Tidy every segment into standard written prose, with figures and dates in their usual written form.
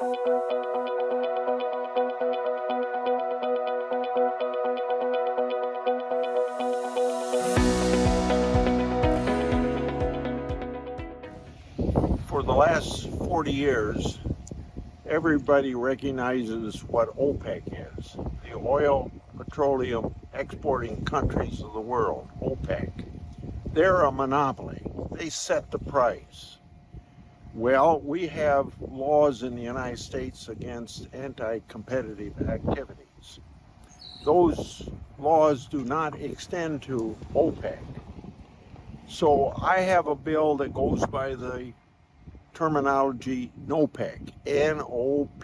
For the last 40 years, everybody recognizes what OPEC is, the oil petroleum exporting countries of the world, OPEC. They're a monopoly. They set the price. Well, we have laws in the United States against anti-competitive activities. Those laws do not extend to OPEC. So I have a bill that goes by the terminology NOPEC, N-O-P-E-C.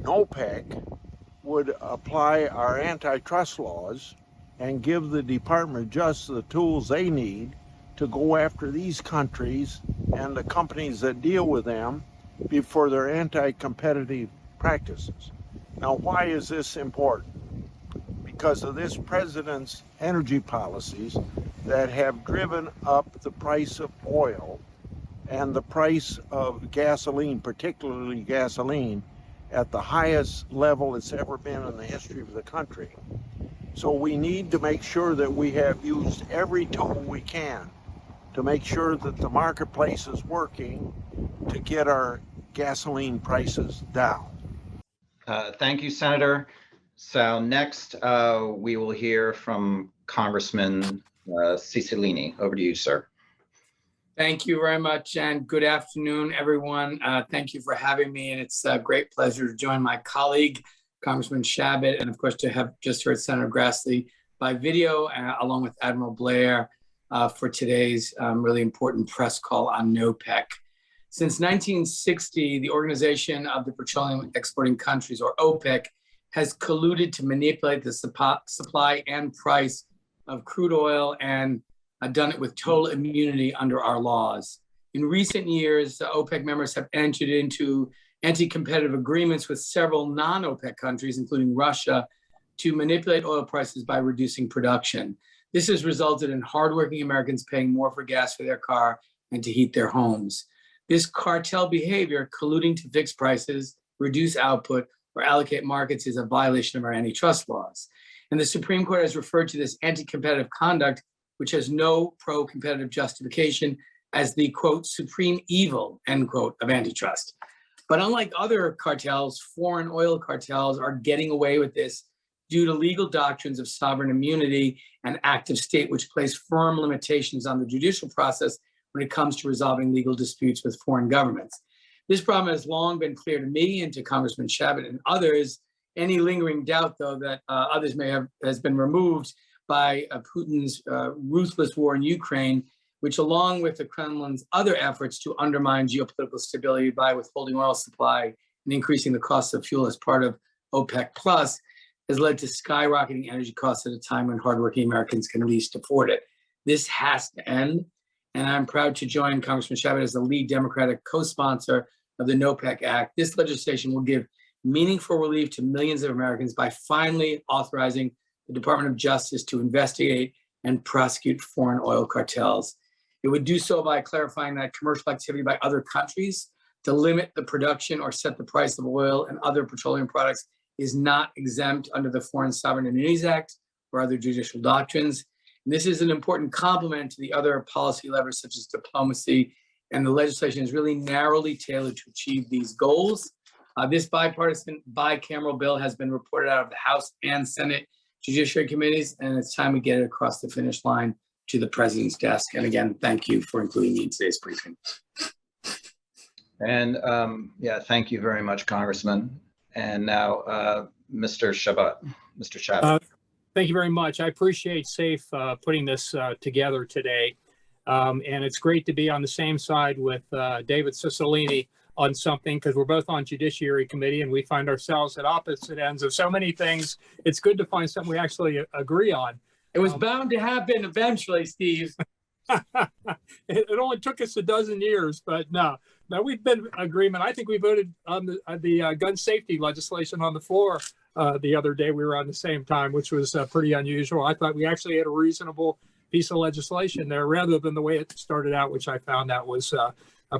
NOPEC would apply our antitrust laws and give the Department of Justice the tools they need to go after these countries and the companies that deal with them for their anti-competitive practices. Now, why is this important? Because of this president's energy policies that have driven up the price of oil and the price of gasoline, particularly gasoline, at the highest level it's ever been in the history of the country. So we need to make sure that we have used every tool we can to make sure that the marketplace is working to get our gasoline prices down. Thank you, Senator. So next, we will hear from Congressman Cicilline. Over to you, sir. Thank you very much, and good afternoon, everyone. Thank you for having me, and it's a great pleasure to join my colleague, Congressman Chabot, and of course to have just heard Senator Grassley by video, along with Admiral Blair, for today's really important press call on NOPEC. Since 1960, the Organization of the Petroleum Exporting Countries, or OPEC, has colluded to manipulate the supply and price of crude oil and done it with total immunity under our laws. In recent years, OPEC members have entered into anti-competitive agreements with several non-OPEC countries, including Russia, to manipulate oil prices by reducing production. This has resulted in hardworking Americans paying more for gas for their car and to heat their homes. This cartel behavior, colluding to fix prices, reduce output, or allocate markets, is a violation of our antitrust laws. And the Supreme Court has referred to this anti-competitive conduct, which has no pro-competitive justification, as the, quote, supreme evil, end quote, of antitrust. But unlike other cartels, foreign oil cartels are getting away with this due to legal doctrines of sovereign immunity and active state, which place firm limitations on the judicial process when it comes to resolving legal disputes with foreign governments. This problem has long been clear to me and to Congressman Chabot and others. Any lingering doubt, though, that others may have has been removed by Putin's ruthless war in Ukraine, which, along with the Kremlin's other efforts to undermine geopolitical stability by withholding oil supply and increasing the cost of fuel as part of OPEC Plus, has led to skyrocketing energy costs at a time when hardworking Americans can least afford it. This has to end, and I'm proud to join Congressman Chabot as the lead Democratic co-sponsor of the NOPEC Act. This legislation will give meaningful relief to millions of Americans by finally authorizing the Department of Justice to investigate and prosecute foreign oil cartels. It would do so by clarifying that commercial activity by other countries to limit the production or set the price of oil and other petroleum products is not exempt under the Foreign Sovereign Immunities Act or other judicial doctrines. And this is an important complement to the other policy levers such as diplomacy, and the legislation is really narrowly tailored to achieve these goals. This bipartisan bicameral bill has been reported out of the House and Senate Judiciary Committees, and it's time we get it across the finish line to the President's desk. And again, thank you for including me in today's briefing. And yeah, thank you very much, Congressman. And now, Mr. Chabot. Mr. Chabot. Thank you very much. I appreciate SAFE putting this together today. And it's great to be on the same side with David Cicilline on something, because we're both on Judiciary Committee and we find ourselves at opposite ends of so many things. It's good to find something we actually agree on. It was bound to happen eventually, Steve. It only took us a dozen years, but no, we've been in agreement. I think we voted on the gun safety legislation on the floor the other day. We were on the same time, which was pretty unusual. I thought we actually had a reasonable piece of legislation there rather than the way it started out, which I found out was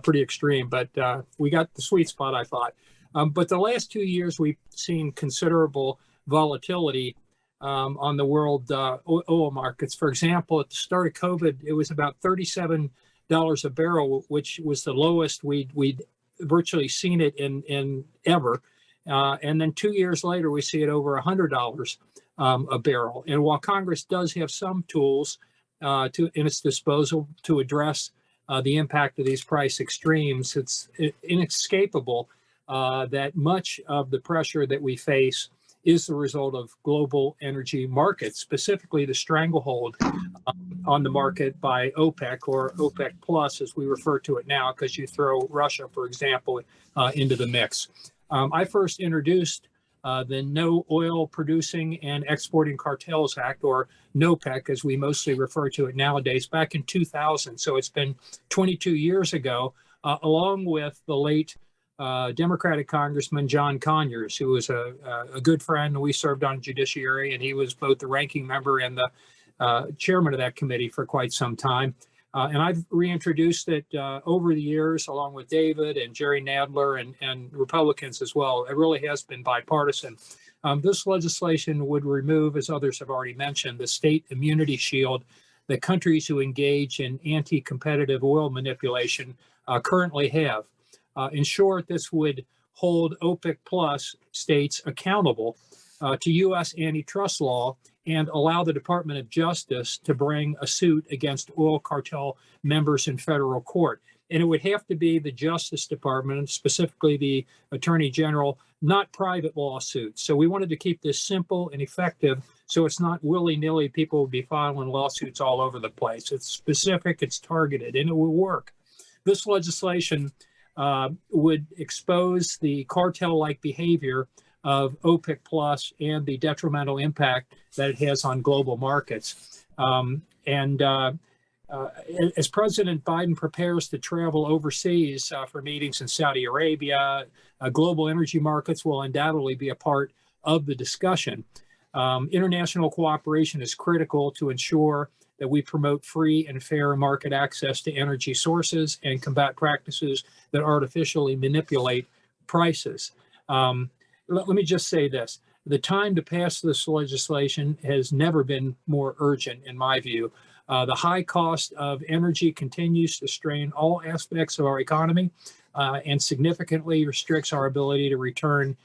pretty extreme, but we got the sweet spot, I thought. But the last 2 years, we've seen considerable volatility on the world oil markets. For example, at the start of COVID, it was about $37 a barrel, which was the lowest we'd virtually seen it in ever. And then 2 years later, we see it over $100 a barrel. And while Congress does have some tools in its disposal to address the impact of these price extremes, it's inescapable that much of the pressure that we face is the result of global energy markets, specifically the stranglehold on the market by OPEC, or OPEC Plus, as we refer to it now, because you throw Russia, for example, into the mix. I first introduced the No Oil Producing and Exporting Cartels Act, or NOPEC, as we mostly refer to it nowadays, back in 2000. So it's been 22 years ago, along with the late Democratic Congressman John Conyers, who was a good friend. We served on Judiciary, and he was both the ranking member and the chairman of that committee for quite some time. And I've reintroduced it over the years, along with David and Jerry Nadler and Republicans as well. It really has been bipartisan. This legislation would remove, as others have already mentioned, the state immunity shield that countries who engage in anti-competitive oil manipulation currently have. In short, this would hold OPEC Plus states accountable to U.S. antitrust law and allow the Department of Justice to bring a suit against oil cartel members in federal court. And it would have to be the Justice Department, specifically the Attorney General, not private lawsuits. So we wanted to keep this simple and effective, so it's not willy-nilly people will be filing lawsuits all over the place. It's specific, it's targeted, and it will work. This legislation would expose the cartel-like behavior of OPEC Plus and the detrimental impact that it has on global markets. As President Biden prepares to travel overseas for meetings in Saudi Arabia, global energy markets will undoubtedly be a part of the discussion. International cooperation is critical to ensure that we promote free and fair market access to energy sources and combat practices that artificially manipulate prices. Let me just say this. The time to pass this legislation has never been more urgent, in my view. The high cost of energy continues to strain all aspects of our economy and significantly restricts our ability to return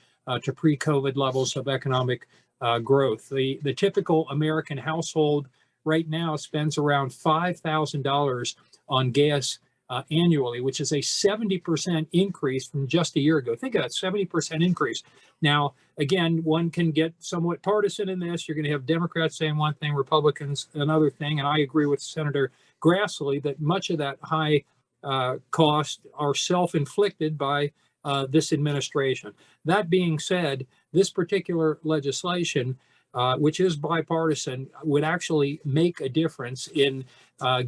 to pre-COVID levels of economic growth. The typical American household right now spends around $5,000 on gas annually, which is a 70% increase from just a year ago. Think of that, 70% increase. Now, again, one can get somewhat partisan in this. You're going to have Democrats saying one thing, Republicans another thing, and I agree with Senator Grassley that much of that high cost are self-inflicted by this administration. That being said, this particular legislation, which is bipartisan, would actually make a difference in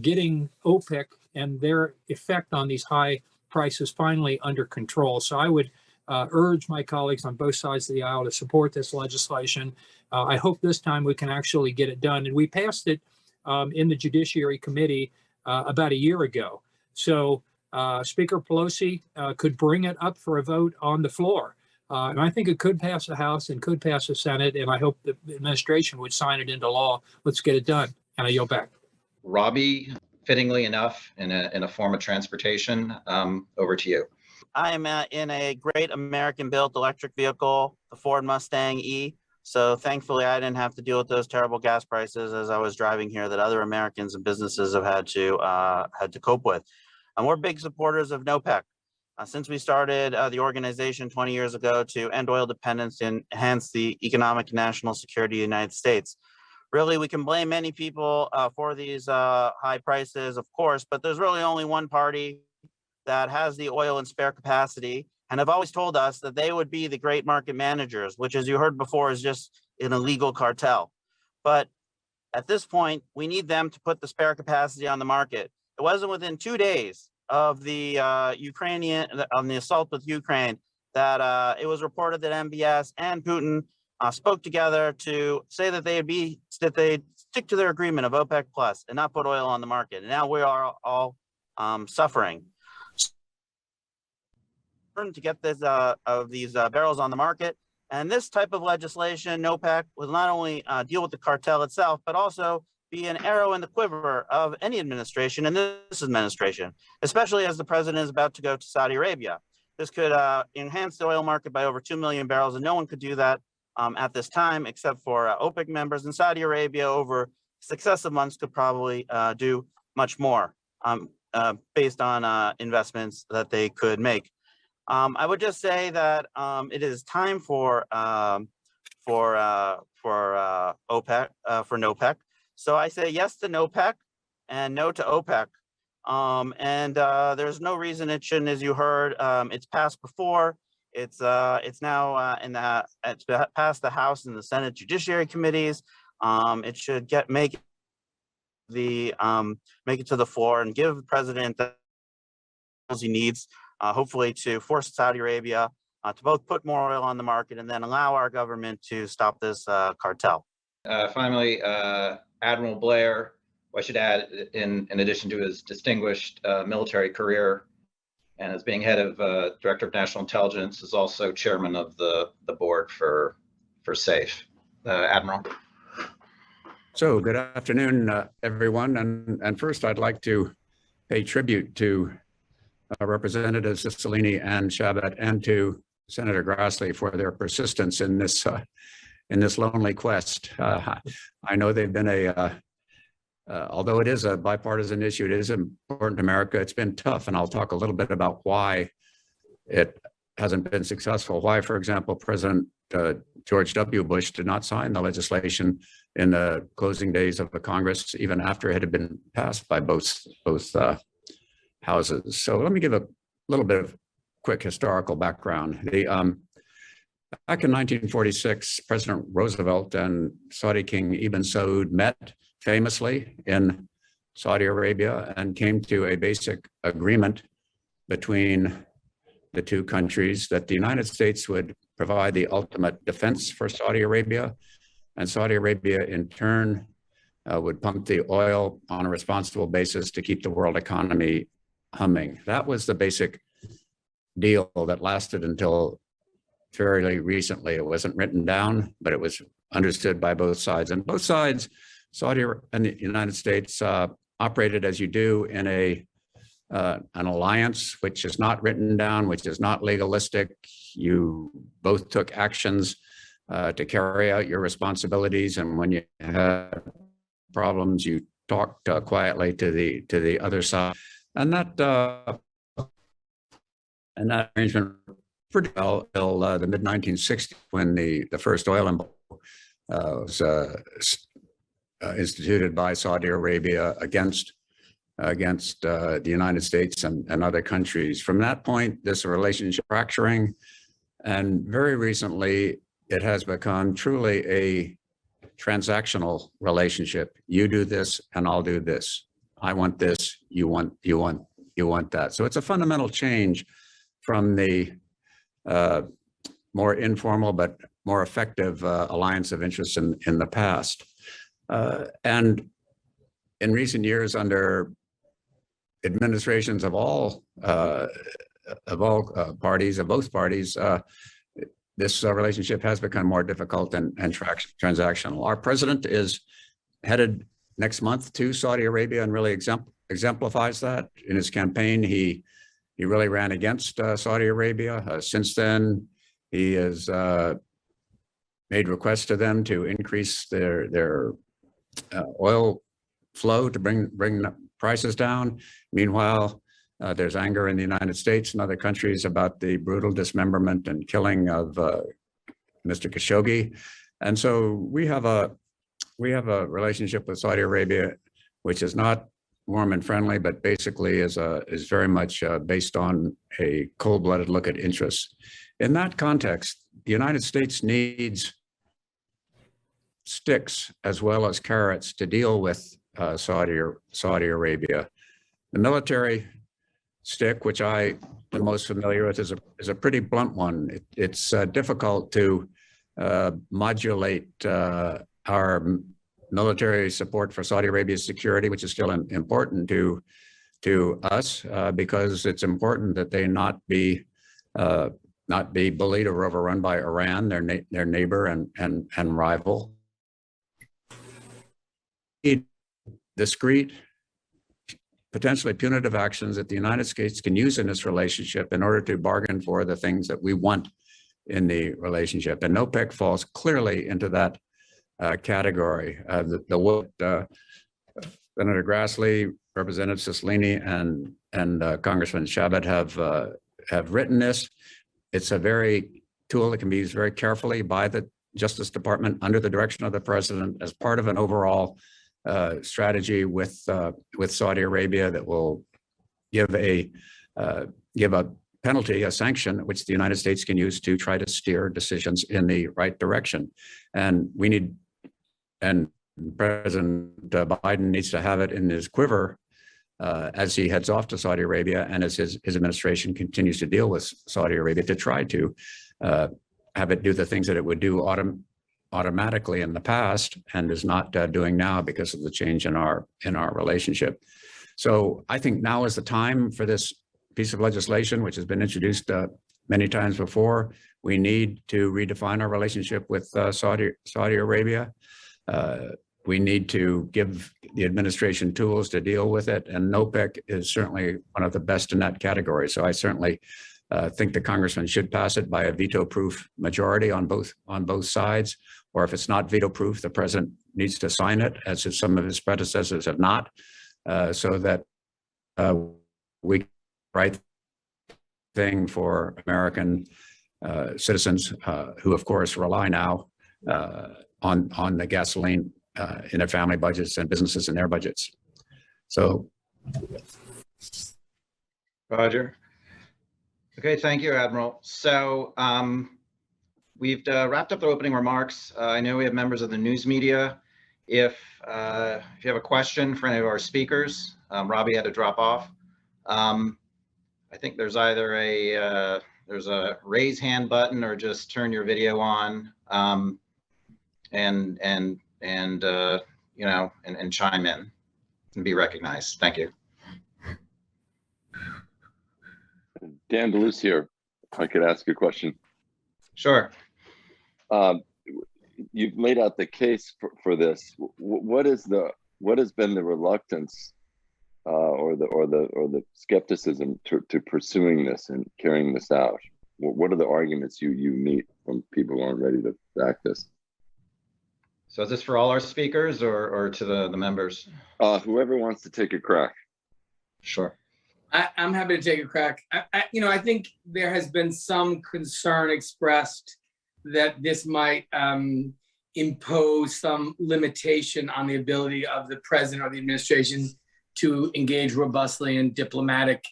getting OPEC and their effect on these high prices finally under control. So I would urge my colleagues on both sides of the aisle to support this legislation. I hope this time we can actually get it done. And we passed it in the Judiciary Committee about a year ago. So Speaker Pelosi could bring it up for a vote on the floor. And I think it could pass the House and could pass the Senate, and I hope the administration would sign it into law. Let's get it done. And I yield back. Robbie, fittingly enough, in a form of transportation, over to you. I am in a great American-built electric vehicle, the Ford Mustang E. So thankfully, I didn't have to deal with those terrible gas prices as I was driving here that other Americans and businesses have had to cope with. And we're big supporters of NOPEC. Since we started the organization 20 years ago to end oil dependence and enhance the economic and national security of the United States. Really, we can blame many people for these high prices, of course, but there's really only one party that has the oil and spare capacity and have always told us that they would be the great market managers, which, as you heard before, is just an illegal cartel. But at this point, we need them to put the spare capacity on the market. It wasn't within 2 days of the the assault with Ukraine that it was reported that MBS and Putin spoke together to say that they'd stick to their agreement of OPEC Plus and not put oil on the market. And now we are all suffering. to get this of these barrels on the market. And this type of legislation, NOPEC, will not only deal with the cartel itself, but also be an arrow in the quiver of any administration, and this administration, especially as the president is about to go to Saudi Arabia. This could enhance the oil market by over 2 million barrels, and no one could do that at this time except for OPEC members. And Saudi Arabia over successive months could probably do much more based on investments that they could make. I would just say that it is time for OPEC, for NOPEC. So I say yes to NOPEC and no to OPEC. There's no reason it shouldn't, as you heard. It's passed before. It's now it's passed the House and the Senate Judiciary Committees. It should make it to the floor and give the president the tools he needs, hopefully to force Saudi Arabia to both put more oil on the market and then allow our government to stop this cartel. Finally, Admiral Blair, I should add, in addition to his distinguished military career and as being head of Director of National Intelligence, is also chairman of the board for SAFE. Admiral. So good afternoon, everyone. And first, I'd like to pay tribute to Representatives Cicilline and Chabot and to Senator Grassley for their persistence in this lonely quest. I know they've been although it is a bipartisan issue, it is important to America. It's been tough, and I'll talk a little bit about why it hasn't been successful. Why, for example, President George W. Bush did not sign the legislation in the closing days of the Congress, even after it had been passed by both houses. So let me give a little bit of quick historical background. Back in 1946, President Roosevelt and Saudi King Ibn Saud met famously in Saudi Arabia and came to a basic agreement between the two countries that the United States would provide the ultimate defense for Saudi Arabia, and Saudi Arabia in turn would pump the oil on a responsible basis to keep the world economy humming. That was the basic deal that lasted until fairly recently. It wasn't written down, but it was understood by both sides. And both sides, Saudi and the United States, operated as you do in an alliance, which is not written down, which is not legalistic. You both took actions to carry out your responsibilities, and when you had problems, you talked quietly to the other side, and that arrangement pretty well till the mid 1960s, when the first oil embargo was instituted by Saudi Arabia against the United States and other countries. From that point, this relationship fracturing, and very recently, it has become truly a transactional relationship. You do this, and I'll do this. I want this. You want that. So it's a fundamental change from the more informal but more effective alliance of interests in the past. And in recent years, under administrations of both parties, this relationship has become more difficult and transactional. Our president is headed next month to Saudi Arabia and really exemplifies that. In his campaign, he really ran against Saudi Arabia. Since then, he has made requests to them to increase their oil flow to bring prices down. Meanwhile, there's anger in the United States and other countries about the brutal dismemberment and killing of Mr. Khashoggi. And so we have a relationship with Saudi Arabia, which is not warm and friendly, but basically is very much based on a cold-blooded look at interests. In that context, the United States needs sticks as well as carrots to deal with Saudi Arabia. The military stick, which I am most familiar with, is a pretty blunt one. It's difficult to modulate our military support for Saudi Arabia's security, which is still important to us, because it's important that they not be not be bullied or overrun by Iran, their neighbor and rival. Discrete, potentially punitive actions that the United States can use in this relationship in order to bargain for the things that we want in the relationship. And NOPEC falls clearly into that category. Senator Grassley, Representative Cicilline, and Congressman Chabot have written this. It's a very tool that can be used very carefully by the Justice Department under the direction of the president as part of an overall strategy with Saudi Arabia that will give a penalty, a sanction, which the United States can use to try to steer decisions in the right direction. And President Biden needs to have it in his quiver as he heads off to Saudi Arabia and as his administration continues to deal with Saudi Arabia to try to have it do the things that it would do automatically in the past and is not doing now because of the change in our relationship. So I think now is the time for this piece of legislation, which has been introduced many times before. We need to redefine our relationship with Saudi Arabia. We need to give the administration tools to deal with it, and NOPEC is certainly one of the best in that category. So I certainly think the congressman should pass it by a veto-proof majority on both sides, or if it's not veto-proof, the president needs to sign it, as some of his predecessors have not, so that we right thing for American citizens who, of course, rely now on the gasoline in their family budgets and businesses in their budgets. So, Roger. Okay, thank you, Admiral. So we've wrapped up the opening remarks. I know we have members of the news media. If you have a question for any of our speakers, Robbie had to drop off. I think there's either there's a raise hand button or just turn your video on and chime in and be recognized. Thank you. Dan DeLuce here. If I could ask a question. Sure. You've laid out the case for this. What has been the reluctance or the skepticism to pursuing this and carrying this out? What are the arguments you meet from people who aren't ready to back this? So is this for all our speakers or to the members? Whoever wants to take a crack. Sure. I'm happy to take a crack. I think there has been some concern expressed that this might impose some limitation on the ability of the president or the administration to engage robustly in diplomatic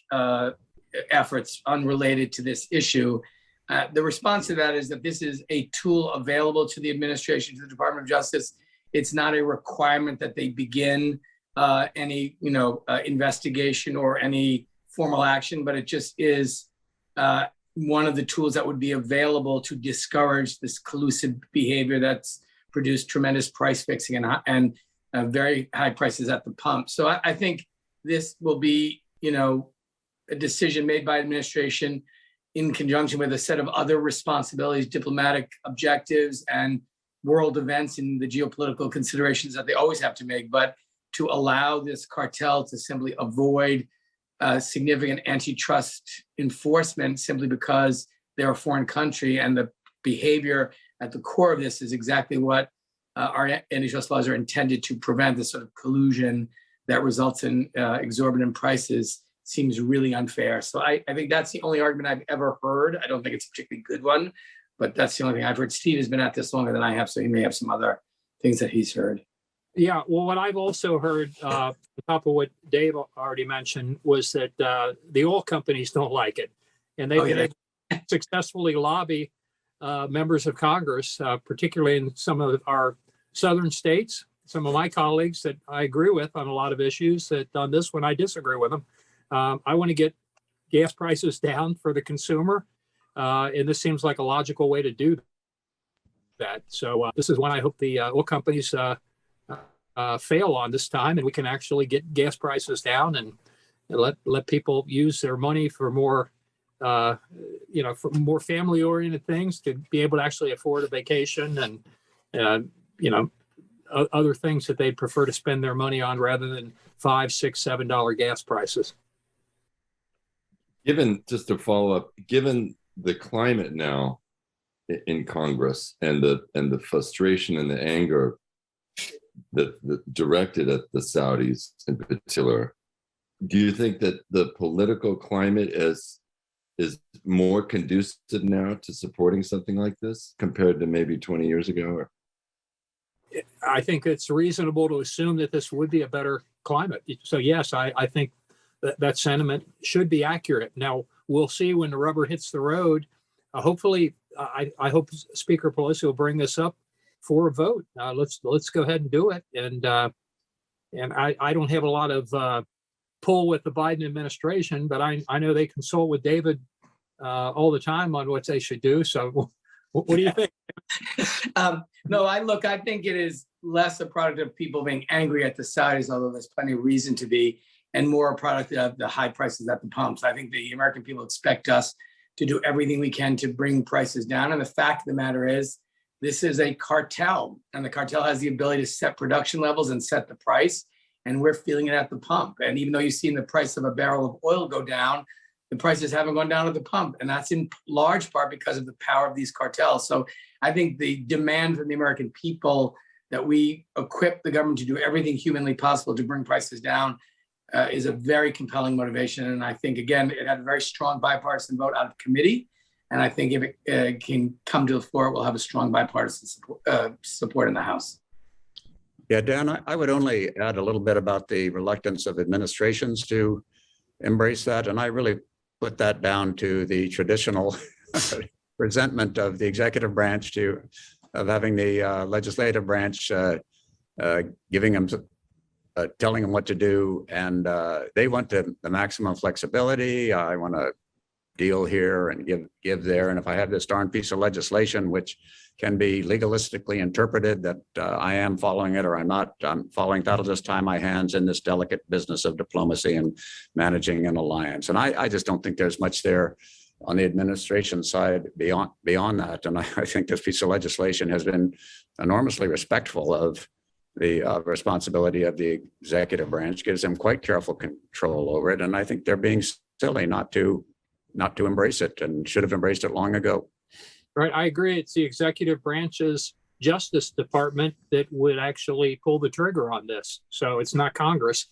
efforts unrelated to this issue. The response to that is that this is a tool available to the administration, to the Department of Justice. It's not a requirement that they begin any investigation or any formal action, but it just is one of the tools that would be available to discourage this collusive behavior that's produced tremendous price fixing and very high prices at the pump. So I think this will be, a decision made by administration in conjunction with a set of other responsibilities, diplomatic objectives, and world events and the geopolitical considerations that they always have to make. But to allow this cartel to simply avoid significant antitrust enforcement simply because they're a foreign country, and the behavior at the core of this is exactly what our antitrust laws are intended to prevent, this sort of collusion that results in exorbitant prices, seems really unfair. So I think that's the only argument I've ever heard. I don't think it's a particularly good one, but that's the only thing I've heard. Steve has been at this longer than I have, so he may have some other things that he's heard. Yeah, well, what I've also heard, on top of what Dave already mentioned, was that the oil companies don't like it. And they successfully lobby members of Congress, particularly in some of our southern states, some of my colleagues that I agree with on a lot of issues, that on this one I disagree with them. I want to get gas prices down for the consumer, and this seems like a logical way to do that. So this is one I hope the oil companies fail on this time, and we can actually get gas prices down and let people use their money for more for more family oriented things, to be able to actually afford a vacation and, other things that they'd prefer to spend their money on rather than $5, $6, $7 gas prices. Just to follow up, given the climate now in Congress and the frustration and the anger that directed at the Saudis in particular, do you think that the political climate is more conducive now to supporting something like this compared to maybe 20 years ago? Or? I think it's reasonable to assume that this would be a better climate. So yes, I think that sentiment should be accurate. Now we'll see when the rubber hits the road. Hopefully, I hope Speaker Pelosi will bring this up for a vote. Let's go ahead and do it. And I don't have a lot of pull with the Biden administration, but I know they consult with David all the time on what they should do. So what do you think? No, I think it is less a product of people being angry at the Saudis, although there's plenty of reason to be, and more a product of the high prices at the pumps. I think the American people expect us to do everything we can to bring prices down. And the fact of the matter is, this is a cartel, and the cartel has the ability to set production levels and set the price. And we're feeling it at the pump. And even though you've seen the price of a barrel of oil go down, the prices haven't gone down at the pump. And that's in large part because of the power of these cartels. So I think the demand from the American people that we equip the government to do everything humanly possible to bring prices down is a very compelling motivation. And I think, again, it had a very strong bipartisan vote out of committee. And I think if it can come to the floor, it will have a strong bipartisan support in the House. Yeah, Dan, I would only add a little bit about the reluctance of administrations to embrace that. And I really put that down to the traditional resentment of the executive branch of having the legislative branch giving them, telling them what to do. And they want the maximum flexibility. I want to deal here and give there. And if I have this darn piece of legislation, which can be legalistically interpreted that I am following it or I'm not, I'm following, that'll just tie my hands in this delicate business of diplomacy and managing an alliance. And I just don't think there's much there on the administration side beyond that. And I think this piece of legislation has been enormously respectful of the responsibility of the executive branch, gives them quite careful control over it. And I think they're being silly not to embrace it, and should have embraced it long ago. Right, I agree. It's the executive branch's Justice Department that would actually pull the trigger on this. So it's not Congress.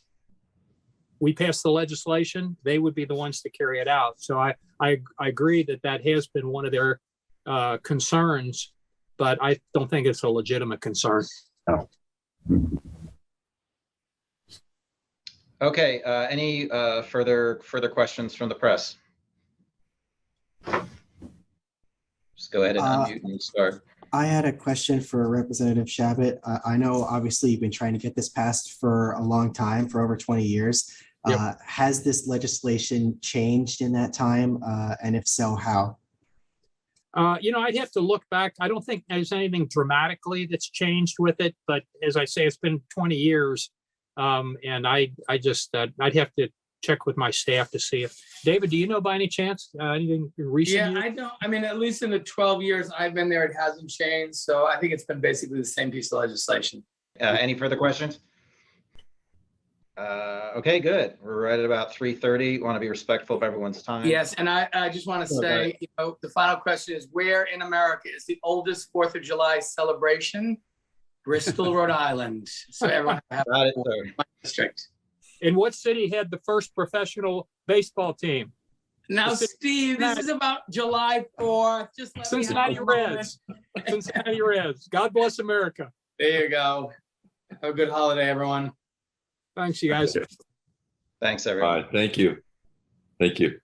We pass the legislation; they would be the ones to carry it out. So I agree that has been one of their concerns, but I don't think it's a legitimate concern. No. Okay. Any further questions from the press? Just go ahead and unmute and start. I had a question for Representative Chabot. I know obviously you've been trying to get this passed for a long time, for over 20 years. Yep. Has this legislation changed in that time? And if so, how? I'd have to look back. I don't think there's anything dramatically that's changed with it. But as I say, it's been 20 years. And I'd have to check with my staff to see if, David, do you know by any chance anything recent? Yeah, I don't. I mean, at least in the 12 years I've been there, it hasn't changed. So I think it's been basically the same piece of legislation. Any further questions? Okay, good. We're right at about 3:30. Want to be respectful of everyone's time. Yes, and I just want to say, the final question is, where in America is the oldest 4th of July celebration? Bristol, Rhode Island. So everyone have Got it, my district. In what city had the first professional baseball team? Now, Steve, this is about July 4th. Just let Cincinnati Reds. Cincinnati Reds. God bless America. There you go. Have a good holiday, everyone. Thanks, you guys. Thanks, everyone. Bye. Thank you. Thank you.